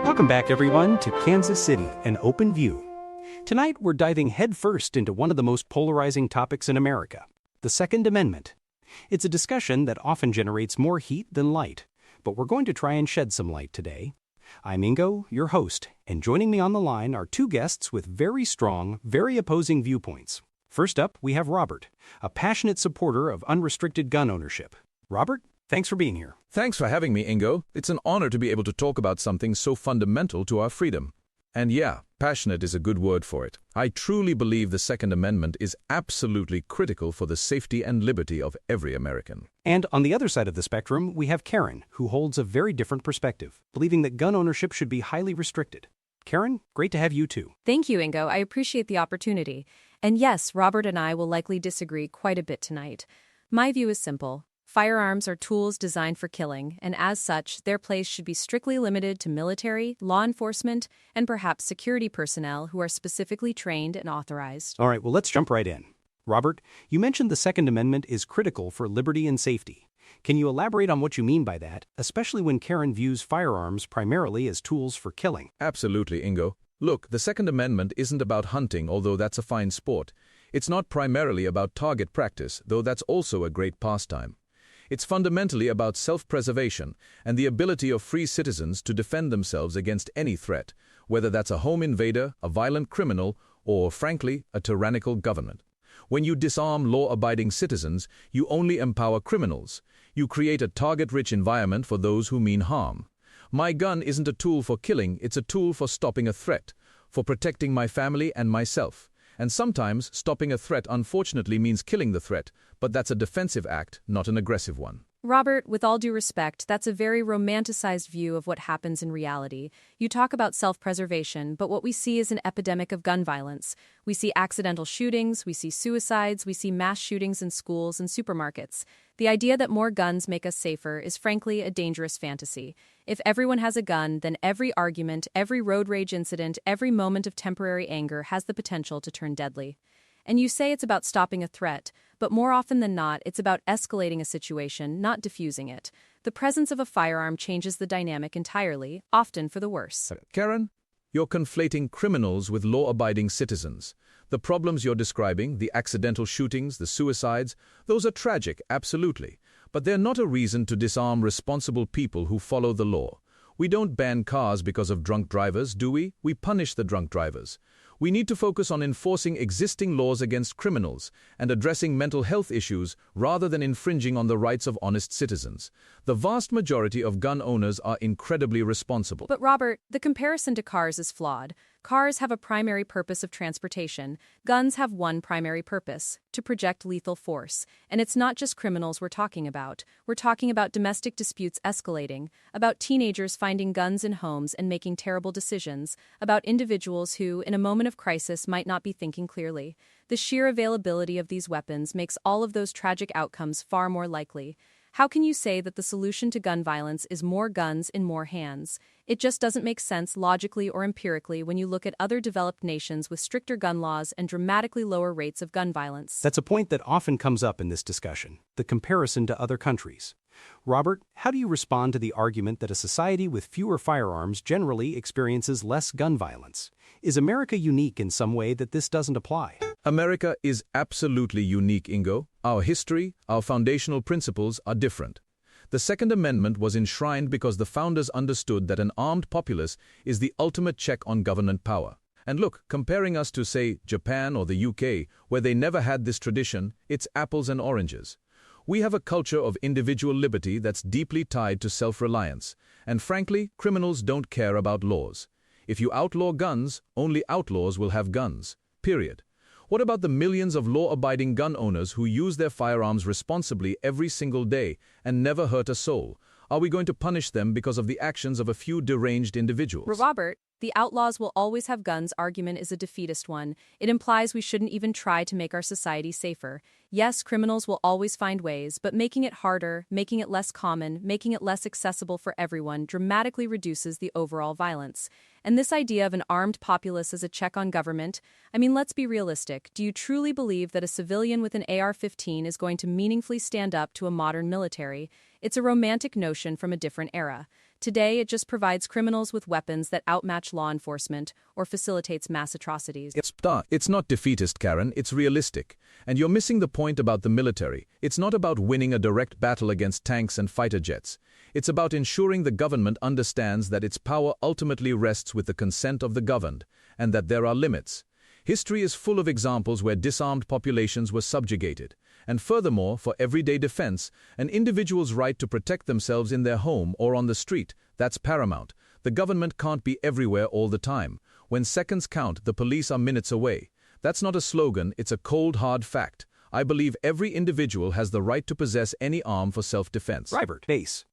Welcome back, everyone, to Kansas City, an open view. Tonight, we're diving headfirst into one of the most polarizing topics in America, the Second Amendment. It's a discussion that often generates more heat than light, but we're going to try and shed some light today. I'm Ingo, your host, and joining me on the line are two guests with very strong, very opposing viewpoints. First up, we have Robert, a passionate supporter of unrestricted gun ownership. Robert, thanks for being here. Thanks for having me, Ingo. It's an honor to be able to talk about something so fundamental to our freedom. And yeah, passionate is a good word for it. I truly believe the Second Amendment is absolutely critical for the safety and liberty of every American. And on the other side of the spectrum, we have Karen, who holds a very different perspective, believing that gun ownership should be highly restricted. Karen, great to have you too. Thank you, Ingo. I appreciate the opportunity. And yes, Robert and I will likely disagree quite a bit tonight. My view is simple. Firearms are tools designed for killing, and as such, their place should be strictly limited to military, law enforcement, and perhaps security personnel who are specifically trained and authorized. All right, well, let's jump right in. Robert, you mentioned the Second Amendment is critical for liberty and safety. Can you elaborate on what you mean by that, especially when Karen views firearms primarily as tools for killing? Absolutely, Ingo. Look, the Second Amendment isn't about hunting, although that's a fine sport. It's not primarily about target practice, though that's also a great pastime. It's fundamentally about self-preservation and the ability of free citizens to defend themselves against any threat, whether that's a home invader, a violent criminal, or, frankly, a tyrannical government. When you disarm law-abiding citizens, you only empower criminals. You create a target-rich environment for those who mean harm. My gun isn't a tool for killing, it's a tool for stopping a threat, for protecting my family and myself. And sometimes, stopping a threat unfortunately means killing the threat, but that's a defensive act, not an aggressive one. Robert, with all due respect, that's a very romanticized view of what happens in reality. You talk about self-preservation, but what we see is an epidemic of gun violence. We see accidental shootings, we see suicides, we see mass shootings in schools and supermarkets. The idea that more guns make us safer is frankly a dangerous fantasy. If everyone has a gun, then every argument, every road rage incident, every moment of temporary anger has the potential to turn deadly. And you say it's about stopping a threat, but more often than not, it's about escalating a situation, not diffusing it. The presence of a firearm changes the dynamic entirely, often for the worse. Karen, you're conflating criminals with law-abiding citizens. The problems you're describing, the accidental shootings, the suicides, those are tragic, absolutely. But they're not a reason to disarm responsible people who follow the law. We don't ban cars because of drunk drivers, do we? We punish the drunk drivers. We need to focus on enforcing existing laws against criminals and addressing mental health issues rather than infringing on the rights of honest citizens. The vast majority of gun owners are incredibly responsible. But Robert, the comparison to cars is flawed. Cars have a primary purpose of transportation. Guns have one primary purpose, to project lethal force. And it's not just criminals we're talking about. We're talking about domestic disputes escalating, about teenagers finding guns in homes and making terrible decisions, about individuals who, in a moment of crisis, might not be thinking clearly. The sheer availability of these weapons makes all of those tragic outcomes far more likely. How can you say that the solution to gun violence is more guns in more hands? It just doesn't make sense logically or empirically when you look at other developed nations with stricter gun laws and dramatically lower rates of gun violence. That's a point that often comes up in this discussion, the comparison to other countries. Robert, how do you respond to the argument that a society with fewer firearms generally experiences less gun violence? Is America unique in some way that this doesn't apply? America is absolutely unique, Ingo. Our history, our foundational principles are different. The Second Amendment was enshrined because the founders understood that an armed populace is the ultimate check on government power. And look, comparing us to, say, Japan or the UK, where they never had this tradition, it's apples and oranges. We have a culture of individual liberty that's deeply tied to self-reliance. And frankly, criminals don't care about laws. If you outlaw guns, only outlaws will have guns. Period. What about the millions of law-abiding gun owners who use their firearms responsibly every single day and never hurt a soul? Are we going to punish them because of the actions of a few deranged individuals? Robert, the outlaws will always have guns argument is a defeatist one. It implies we shouldn't even try to make our society safer. Yes, criminals will always find ways, but making it harder, making it less common, making it less accessible for everyone dramatically reduces the overall violence. And this idea of an armed populace as a check on government, I mean, let's be realistic. Do you truly believe that a civilian with an AR-15 is going to meaningfully stand up to a modern military? It's a romantic notion from a different era. Today, it just provides criminals with weapons that outmatch law enforcement or facilitates mass atrocities. It's not defeatist, Karen, it's realistic. And you're missing the point about the military. It's not about winning a direct battle against tanks and fighter jets. It's about ensuring the government understands that its power ultimately rests with the consent of the governed, and that there are limits. History is full of examples where disarmed populations were subjugated. And furthermore, for everyday defense, an individual's right to protect themselves in their home or on the street, that's paramount. The government can't be everywhere all the time. When seconds count, the police are minutes away. That's not a slogan, it's a cold, hard fact. I believe every individual has the right to possess any arm for self-defense.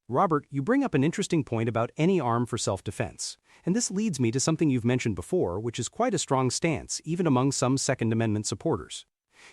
Robert, you bring up an interesting point about any arm for self-defense. And this leads me to something you've mentioned before, which is quite a strong stance, even among some Second Amendment supporters.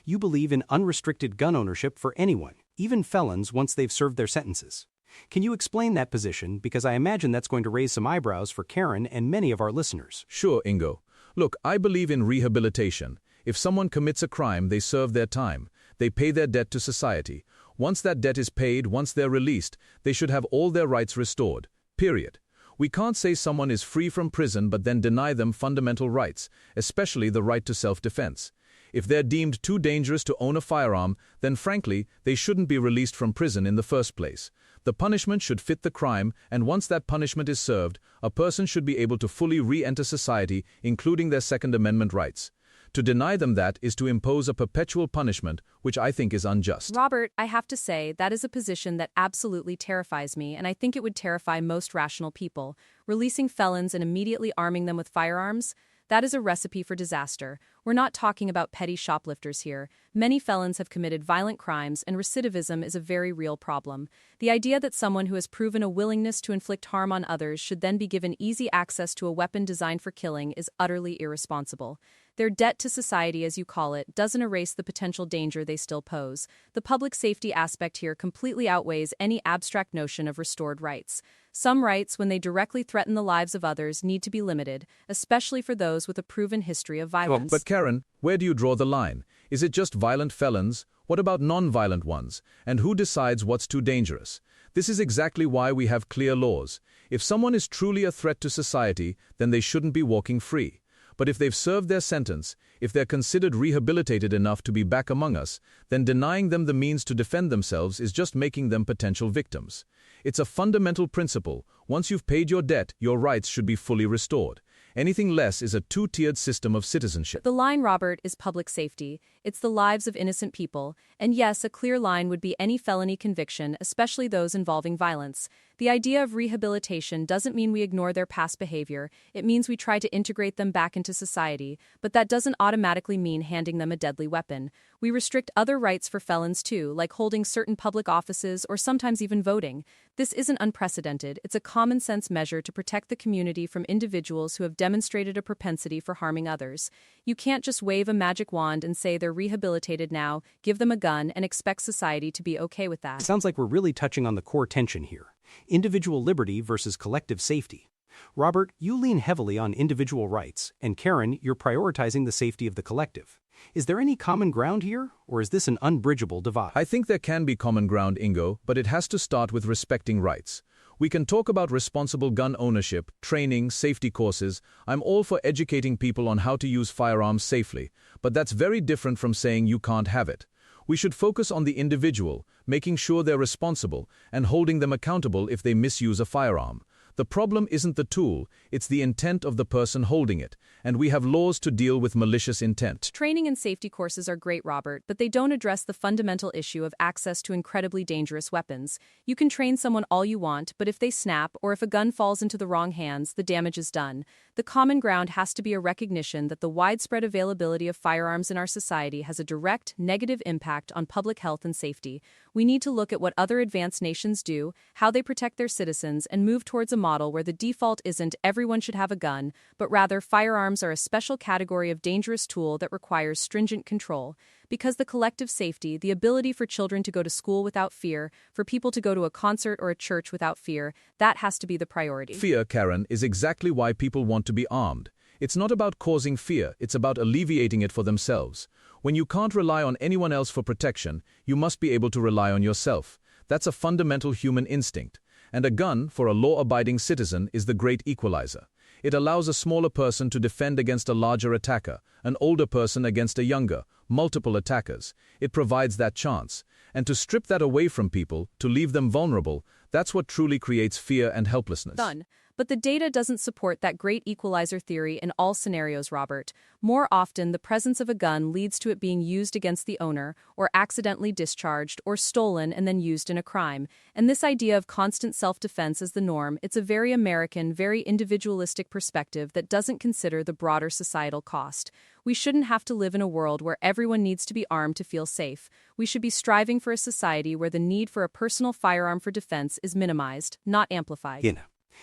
You believe in unrestricted gun ownership for anyone, even felons once they've served their sentences. Can you explain that position, because I imagine that's going to raise some eyebrows for Karen and many of our listeners. Sure, Ingo. Look, I believe in rehabilitation. If someone commits a crime, they serve their time. They pay their debt to society. Once that debt is paid, once they're released, they should have all their rights restored. Period. We can't say someone is free from prison but then deny them fundamental rights, especially the right to self-defense. If they're deemed too dangerous to own a firearm, then frankly, they shouldn't be released from prison in the first place. The punishment should fit the crime, and once that punishment is served, a person should be able to fully re-enter society, including their Second Amendment rights. To deny them that is to impose a perpetual punishment, which I think is unjust. Robert, I have to say, that is a position that absolutely terrifies me, and I think it would terrify most rational people. Releasing felons and immediately arming them with firearms? That is a recipe for disaster. We're not talking about petty shoplifters here. Many felons have committed violent crimes, and recidivism is a very real problem. The idea that someone who has proven a willingness to inflict harm on others should then be given easy access to a weapon designed for killing is utterly irresponsible. Their debt to society, as you call it, doesn't erase the potential danger they still pose. The public safety aspect here completely outweighs any abstract notion of restored rights. Some rights, when they directly threaten the lives of others, need to be limited, especially for those with a proven history of violence. But Karen, where do you draw the line? Is it just violent felons? What about non-violent ones? And who decides what's too dangerous? This is exactly why we have clear laws. If someone is truly a threat to society, then they shouldn't be walking free. But if they've served their sentence, if they're considered rehabilitated enough to be back among us, then denying them the means to defend themselves is just making them potential victims. It's a fundamental principle. Once you've paid your debt, your rights should be fully restored. Anything less is a two-tiered system of citizenship. The line, Robert, is public safety. It's the lives of innocent people. And yes, a clear line would be any felony conviction, especially those involving violence. The idea of rehabilitation doesn't mean we ignore their past behavior. It means we try to integrate them back into society, but that doesn't automatically mean handing them a deadly weapon. We restrict other rights for felons too, like holding certain public offices or sometimes even voting. This isn't unprecedented. It's a common-sense measure to protect the community from individuals who have demonstrated a propensity for harming others. You can't just wave a magic wand and say they're rehabilitated now, give them a gun, and expect society to be okay with that. Sounds like we're really touching on the core tension here. Individual liberty versus collective safety. Robert, you lean heavily on individual rights, and Karen, you're prioritizing the safety of the collective. Is there any common ground here, or is this an unbridgeable divide? I think there can be common ground, Ingo, but it has to start with respecting rights. We can talk about responsible gun ownership, training, safety courses. I'm all for educating people on how to use firearms safely, but that's very different from saying you can't have it. We should focus on the individual, making sure they're responsible, and holding them accountable if they misuse a firearm. The problem isn't the tool, it's the intent of the person holding it, and we have laws to deal with malicious intent. Training and safety courses are great, Robert, but they don't address the fundamental issue of access to incredibly dangerous weapons. You can train someone all you want, but if they snap, or if a gun falls into the wrong hands, the damage is done. The common ground has to be a recognition that the widespread availability of firearms in our society has a direct, negative impact on public health and safety. We need to look at what other advanced nations do, how they protect their citizens, and move towards a model where the default isn't everyone should have a gun, but rather firearms are a special category of dangerous tool that requires stringent control. Because the collective safety, the ability for children to go to school without fear, for people to go to a concert or a church without fear, that has to be the priority. Fear, Karen, is exactly why people want to be armed. It's not about causing fear, it's about alleviating it for themselves. When you can't rely on anyone else for protection, you must be able to rely on yourself. That's a fundamental human instinct. And a gun, for a law-abiding citizen, is the great equalizer. It allows a smaller person to defend against a larger attacker, an older person against a younger, multiple attackers. It provides that chance. And to strip that away from people, to leave them vulnerable, that's what truly creates fear and helplessness. Done. But the data doesn't support that great equalizer theory in all scenarios, Robert. More often, the presence of a gun leads to it being used against the owner, or accidentally discharged, or stolen and then used in a crime. And this idea of constant self-defense as the norm, it's a very American, very individualistic perspective that doesn't consider the broader societal cost. We shouldn't have to live in a world where everyone needs to be armed to feel safe. We should be striving for a society where the need for a personal firearm for defense is minimized, not amplified.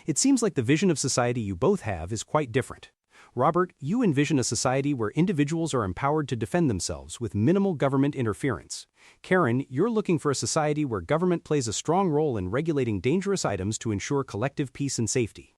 It seems like the vision of society you both have is quite different. Robert, you envision a society where individuals are empowered to defend themselves with minimal government interference. Karen, you're looking for a society where government plays a strong role in regulating dangerous items to ensure collective peace and safety.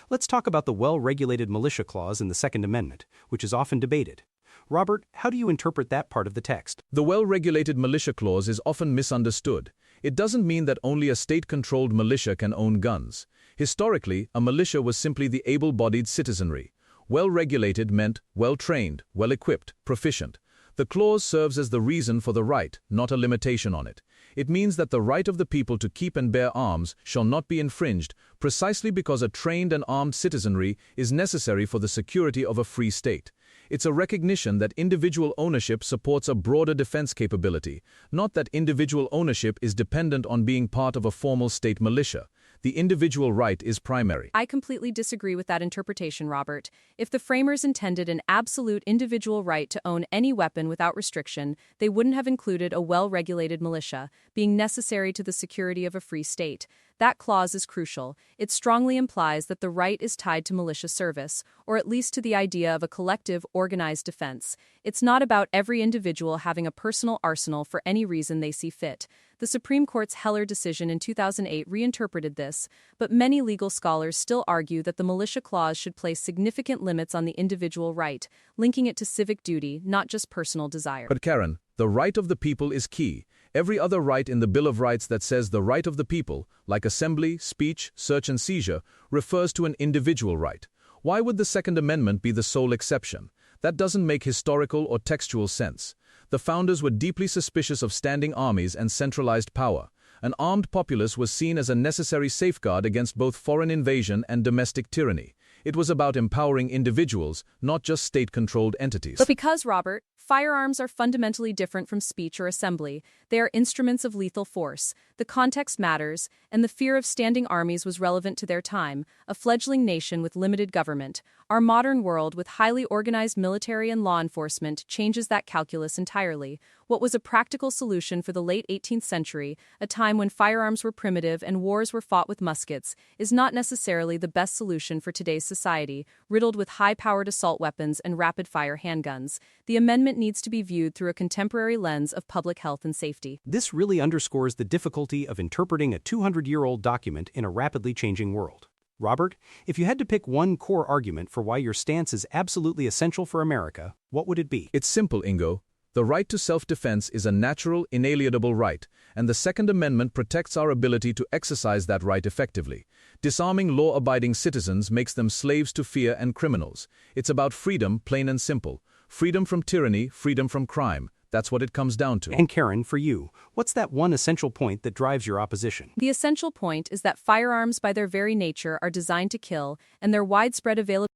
Let's talk about the well-regulated militia clause in the Second Amendment, which is often debated. Robert, how do you interpret that part of the text? The well-regulated militia clause is often misunderstood. It doesn't mean that only a state-controlled militia can own guns. Historically, a militia was simply the able-bodied citizenry. Well-regulated meant well-trained, well-equipped, proficient. The clause serves as the reason for the right, not a limitation on it. It means that the right of the people to keep and bear arms shall not be infringed, precisely because a trained and armed citizenry is necessary for the security of a free state. It's a recognition that individual ownership supports a broader defense capability, not that individual ownership is dependent on being part of a formal state militia. The individual right is primary. I completely disagree with that interpretation, Robert. If the framers intended an absolute individual right to own any weapon without restriction, they wouldn't have included a well-regulated militia, being necessary to the security of a free state. That clause is crucial. It strongly implies that the right is tied to militia service, or at least to the idea of a collective, organized defense. It's not about every individual having a personal arsenal for any reason they see fit. The Supreme Court's Heller decision in 2008 reinterpreted this, but many legal scholars still argue that the militia clause should place significant limits on the individual right, linking it to civic duty, not just personal desire. But Karen, the right of the people is key. Every other right in the Bill of Rights that says the right of the people, like assembly, speech, search and seizure, refers to an individual right. Why would the Second Amendment be the sole exception? That doesn't make historical or textual sense. The founders were deeply suspicious of standing armies and centralized power. An armed populace was seen as a necessary safeguard against both foreign invasion and domestic tyranny. It was about empowering individuals, not just state-controlled entities. But because, Robert, firearms are fundamentally different from speech or assembly, they are instruments of lethal force. The context matters, and the fear of standing armies was relevant to their time, a fledgling nation with limited government. Our modern world, with highly organized military and law enforcement, changes that calculus entirely. What was a practical solution for the late 18th century, a time when firearms were primitive and wars were fought with muskets, is not necessarily the best solution for today's society, riddled with high-powered assault weapons and rapid-fire handguns. The amendment needs to be viewed through a contemporary lens of public health and safety. This really underscores the difficulty of interpreting a 200-year-old document in a rapidly changing world. Robert, if you had to pick one core argument for why your stance is absolutely essential for America, what would it be? It's simple, Ingo. The right to self-defense is a natural, inalienable right, and the Second Amendment protects our ability to exercise that right effectively. Disarming law-abiding citizens makes them slaves to fear and criminals. It's about freedom, plain and simple. Freedom from tyranny, freedom from crime. That's what it comes down to. And Karen, for you, what's that one essential point that drives your opposition? The essential point is that firearms by their very nature are designed to kill, and their widespread availability